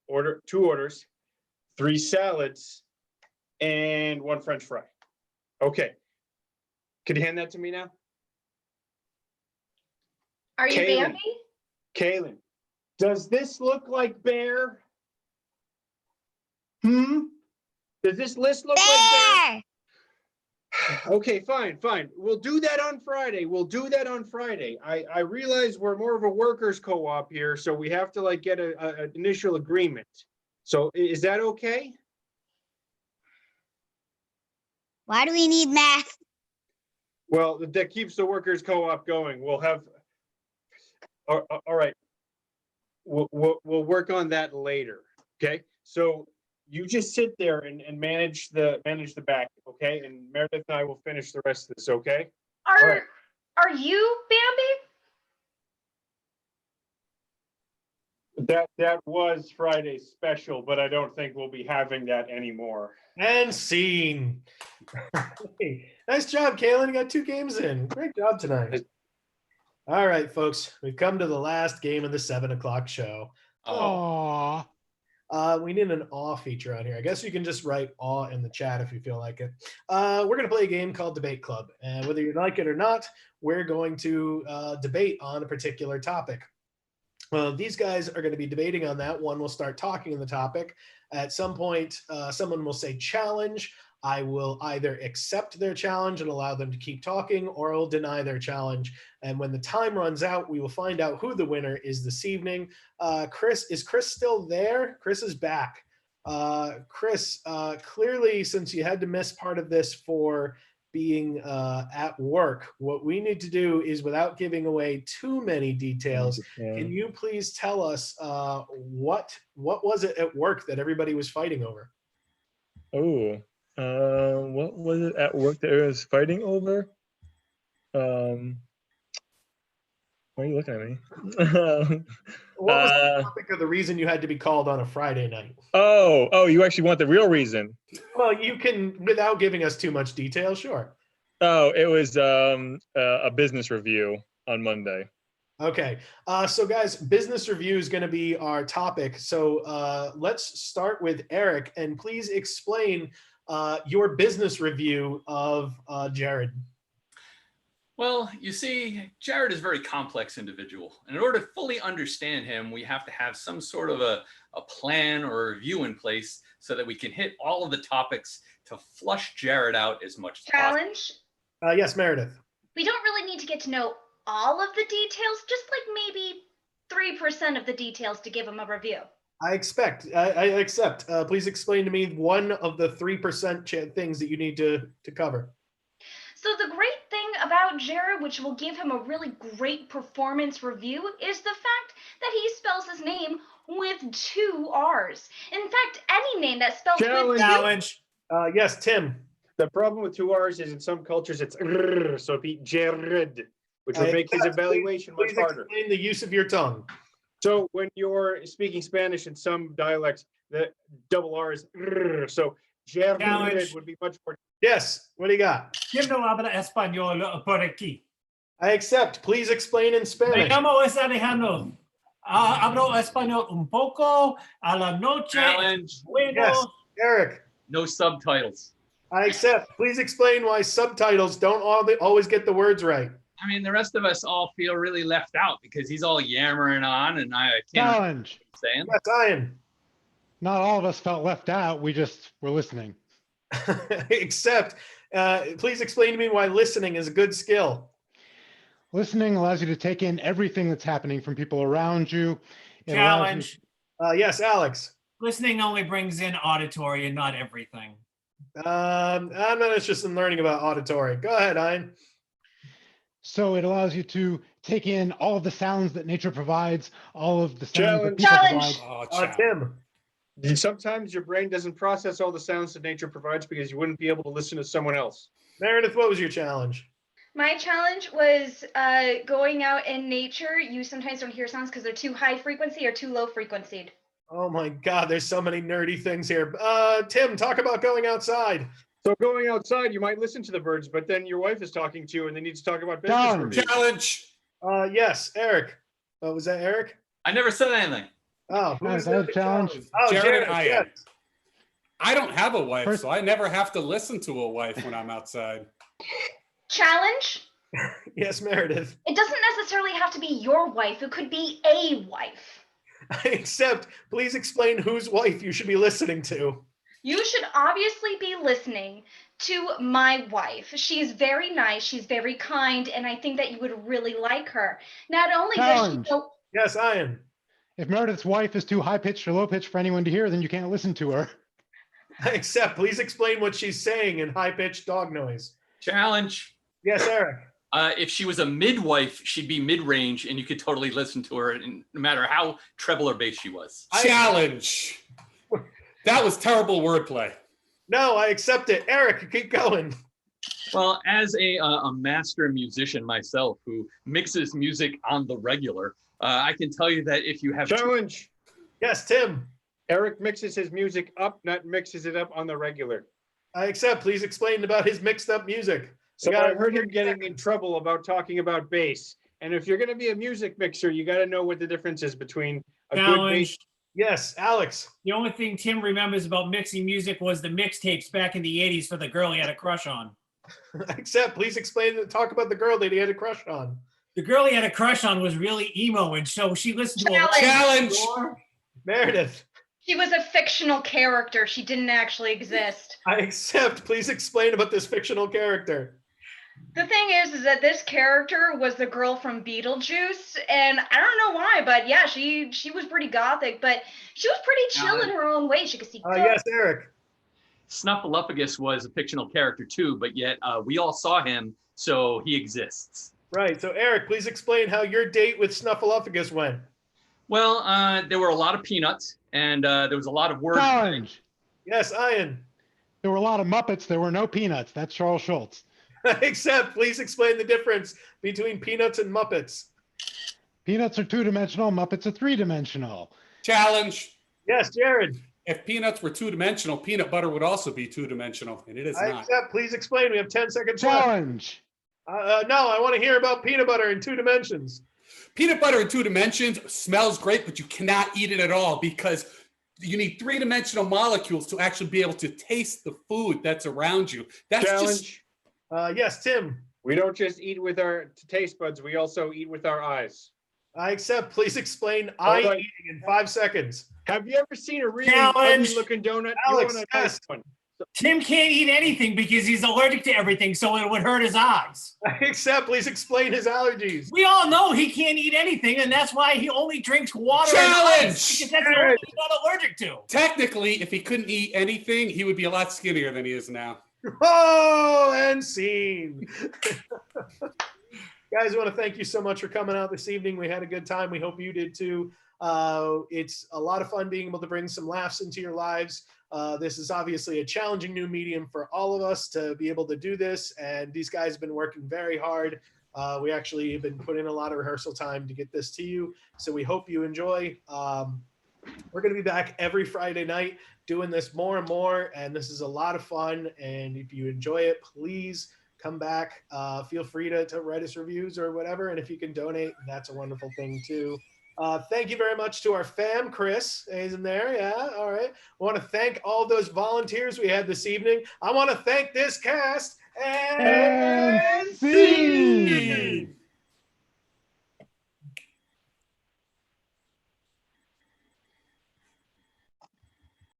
2 orders, 3 salads, and 1 French fry. Okay. Could you hand that to me now? Are you Kaylin. Bambi? Kaylin, does this look like bear? Does this list look like bear? Okay, fine. We'll do that on Friday. I realize we're more of a workers co-op here, so we have to like get an initial agreement. So is that okay? Why do we need math? Well, that keeps the workers co-op going. We'll have. All right. We'll work on that later. Okay. So you just sit there and manage the back. Okay. And Meredith and I will finish the rest of this. Okay. Are you Bambi? That was Friday's special, but I don't think we'll be having that anymore. And scene. Hey, nice job, Kaylin. You got 2 games in. Great job tonight. All right, folks. We've come to the last game of the 7 o'clock show. Aww. We need an awe feature on here. I guess you can just write awe in the chat if you feel like it. We're going to play a game called Debate Club. And whether you like it or not, we're going to debate on a particular topic. Well, these guys are going to be debating on that. One will start talking on the topic. At some point, someone will say challenge. I will either accept their challenge and allow them to keep talking, or I'll deny their challenge. And when the time runs out, we will find out who the winner is this evening. Chris, is Chris still there? Chris is back. Chris, clearly, since you had to miss part of this for being at work, what we need to do is, without giving away too many details, can you please tell us what was it at work that everybody was fighting over? What was it at work that I was fighting over? Why are you looking at me? What was the topic or the reason you had to be called on a Friday night? Oh, you actually want the real reason? Well, you can, without giving us too much detail, sure. Oh, it was a business review on Monday. Okay, so guys, business review is going to be our topic. So let's start with Eric, and please explain your business review of Jared. Well, you see, Jared is a very complex individual. And in order to fully understand him, we have to have some sort of a plan or a review in place so that we can hit all of the topics to flush Jared out as much as Challenge? possible. Yes, Meredith. We don't really need to get to know all of the details, just like maybe 3% of the details to give him a review. I accept. Please explain to me one of the 3% things that you need to cover. So the great thing about Jared, which will give him a really great performance review, is the fact that he spells his name with 2 R's. In fact, any name that spells with challenge. Yes, Tim. The problem with 2 R's is in some cultures it's so it'd be Jared, which would make his evaluation much harder. Explain the use of your tongue. So when you're speaking Spanish in some dialects, the double R is so Jared would be much more. Yes, what do you got? ¿Quién no habla español por aquí? I accept. Please explain in Spanish. Me llamo es Alejandro. Hablo español un poco a la noche. Challenge. Bueno. Yes, Eric. No subtitles. I accept. Please explain why subtitles don't always get the words right. I mean, the rest of us all feel really left out because he's all yammering on, and I can't. Challenge. Saying. Yes, Ian. Not all of us felt left out. We just were listening. Except, please explain to me why listening is a good skill. Listening allows you to take in everything that's happening from people around you. It Challenge. Yes, Alex. Listening only brings in auditory and not everything. I'm not interested in learning about auditory. Go ahead, Ian. So it allows you to take in all of the sounds that nature provides, all of the sounds that people provide. Tim. Sometimes your brain doesn't process all the sounds that nature provides because you wouldn't be able to listen to someone else. Meredith, what was your challenge? My challenge was going out in nature. You sometimes don't hear sounds because they're too high frequency or too low frequency. Oh my God, there's so many nerdy things here. Tim, talk about going outside. So going outside, you might listen to the birds, but then your wife is talking to you and they need to talk about business reviews. Challenge. Yes, Eric. Was that Eric? I never said anything. Oh, Is that a challenge? Oh, Jared, Jared, I don't have a wife, so I never have to listen to a wife when I'm outside. Challenge? Yes, Meredith. It doesn't necessarily have to be your wife. It could be a wife. Except, please explain whose wife you should be listening to. You should obviously be listening to my wife. She's very nice. She's very kind. And I think that you would really like her. Not only does she Challenge. know... Yes, Ian. If Meredith's wife is too high-pitched or low-pitched for anyone to hear, then you can't listen to her. Except, please explain what she's saying in high-pitched dog noise. Challenge. Yes, Eric. If she was a midwife, she'd be mid-range, and you could totally listen to her, and no matter how treble or bass she was. Challenge. That was terrible wordplay. No, I accept it. Eric, keep going. Well, as a master musician myself who mixes music on the regular, I can tell you that if you have... Challenge. Yes, Tim. Eric mixes his music up, not mixes it up on the regular. I accept. Please explain about his mixed up music. So I heard him getting in trouble about talking about bass. And if you're going to be a music mixer, you got to know what the difference is between a good bass. Yes, Alex. The only thing Tim remembers about mixing music was the mixtapes back in the 80s for the girl he had a crush on. Except, please explain, talk about the girl that he had a crush on. The girl he had a crush on was really emo, and so she listened to a Challenge. Meredith. She was a fictional character. She didn't actually exist. I accept. Please explain about this fictional character. The thing is that this character was the girl from Beetlejuice, and I don't know why, but yeah, she was pretty gothic, but she was pretty chill in her own way. She could see. Yes, Eric. Snuffleupagus was a fictional character too, but yet we all saw him, so he exists. Right. So, Eric, please explain how your date with Snuffleupagus went. Well, there were a lot of peanuts, and there was a lot of words. Challenge. Yes, Ian. There were a lot of Muppets. There were no Peanuts. That's Charles Schultz. Except, please explain the difference between Peanuts and Muppets. Peanuts are two-dimensional. Muppets are three-dimensional. Challenge. Yes, Jared. If peanuts were two-dimensional, peanut butter would also be two-dimensional, and it is I not. accept. Please explain. We have 10 seconds Challenge. left. No, I want to hear about peanut butter in 2 dimensions. Peanut butter in 2 dimensions smells great, but you cannot eat it at all because you need 3-dimensional molecules to actually be able to taste the food that's around you. That's Challenge. Yes, Tim. We don't just eat with our taste buds. We also eat with our eyes. I accept. Please explain All right. eating in 5 seconds. Have you ever seen a really Challenge. ugly looking donut? Alex, You want a yes. nice one. Tim can't eat anything because he's allergic to everything, so it would hurt his eyes. I accept. Please explain his allergies. We all know he can't eat anything, and that's why he only drinks water Challenge! and ice, because that's the only thing he's not allergic to. Technically, if he couldn't eat anything, he would be a lot skinnier than he is now. Oh, and scene. Guys, I want to thank you so much for coming out this evening. We had a good time. We hope you did too. It's a lot of fun being able to bring some laughs into your lives. This is obviously a challenging new medium for all of us to be able to do this. And these guys have been working very hard. We actually have been putting in a lot of rehearsal time to get this to you. So we hope you enjoy. We're going to be back every Friday night doing this more and more. And this is a lot of fun. And if you enjoy it, please come back. Feel free to write us reviews or whatever. And if you can donate, that's a wonderful thing too. Thank you very much to our fam. Chris is in there. Yeah. All right. I want to thank all those volunteers we had this evening. I want to thank this cast and scene.